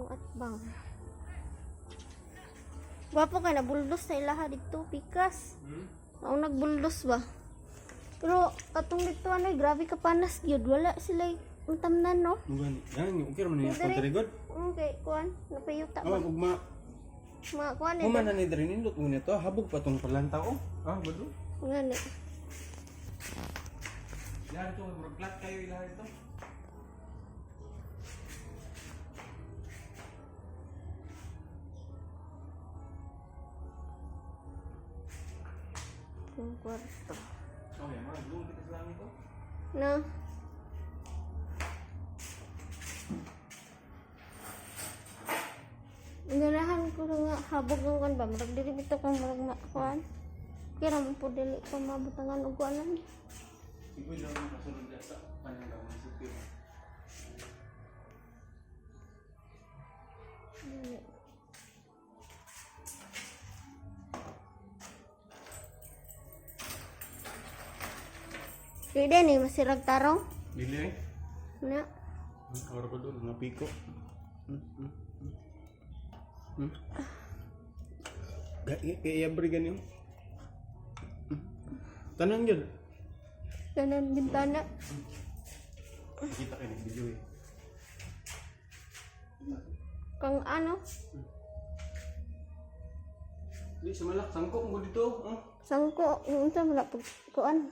At bang. Gwapo ka na buldos na ilaha dito pikas. Ang nagbuldos ba? Pero katong dito ano, grabe ka panas gyud, wala sila untamnan no. Mugan, yan, okay man ni country god. Okay, kuan, napayuta ba? Oh, ugma. Mga kuan Kuma na ni diri nindot mo nito, habog pa tong palantaw. Bado. Ngani. Yan to, magplat kayo ilaha ito. Yung kwarto. Okay, mga blue kita sa langit to. Na. Ganahan ko nga habog ng kan ba, marag dili bitaw kang marag makuan. Kira mo po dili pa mabutangan og kuanan. Igoy daw ang kasunod sa kanyang gamay sa pira. Dili ni masirag tarong. Dili. Na. Ora ko doon nga piko. Kaya beri ganyan. Tanang yun. Kanan bintana. Kita kayo ng video eh. Kang ano? Di, sumalak. Sangkok mo dito. Sangko. Unsa wala pag kuan.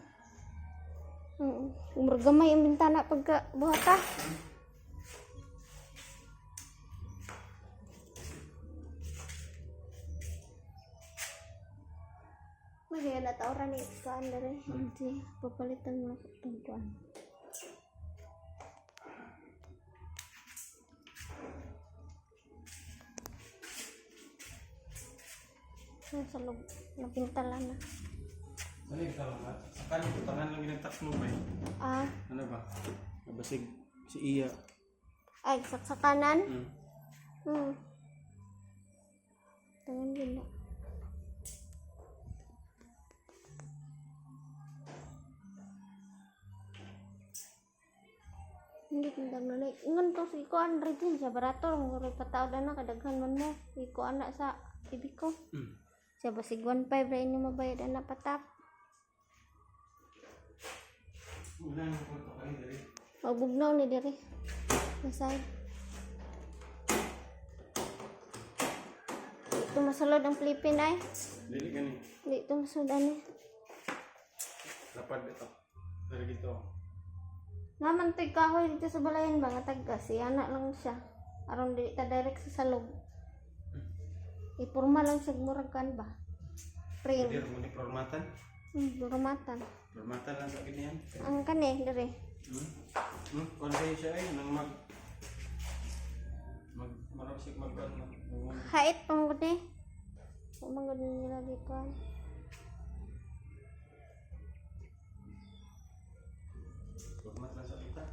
Mergamay ang bintana pagka buhata. Magaya na taoran ni kuan dere. Hindi papalitan mo itong kuan. Sa loob, napintalan na. Ano yung talaga? Akala ko tangan lang ginagtak mo ba eh? Ano ba? Nabasig si Iya. Ay, sa kanan? Tangan din na. Hindi tindang na ingon to si kuan rin siya barato nguri pataw na kadaghan man mo iko anak sa ibig ko. Siya basig 1.5 ra inyo mabayad ana patap. Wala nang photo kayo dali. Magbugnaw ni diri. Masay. Ito masulod ang Pilipin ay. Dili gani. Di ito masulod ani. Lapad ito. Dari dito. Naman to'y kahoy dito sa balayan ba nga tagka si anak lang siya. Aron di ta direct sa salog. Ipurma lang siya murag kan ba. Pring. Dili mo ni formatan. Burmatan. Formatan lang sa ganyan. Ang kani diri. Konday siya ay nang marasig magban. Hait pang gudi. Umangod nila dito. Format lang sa kita.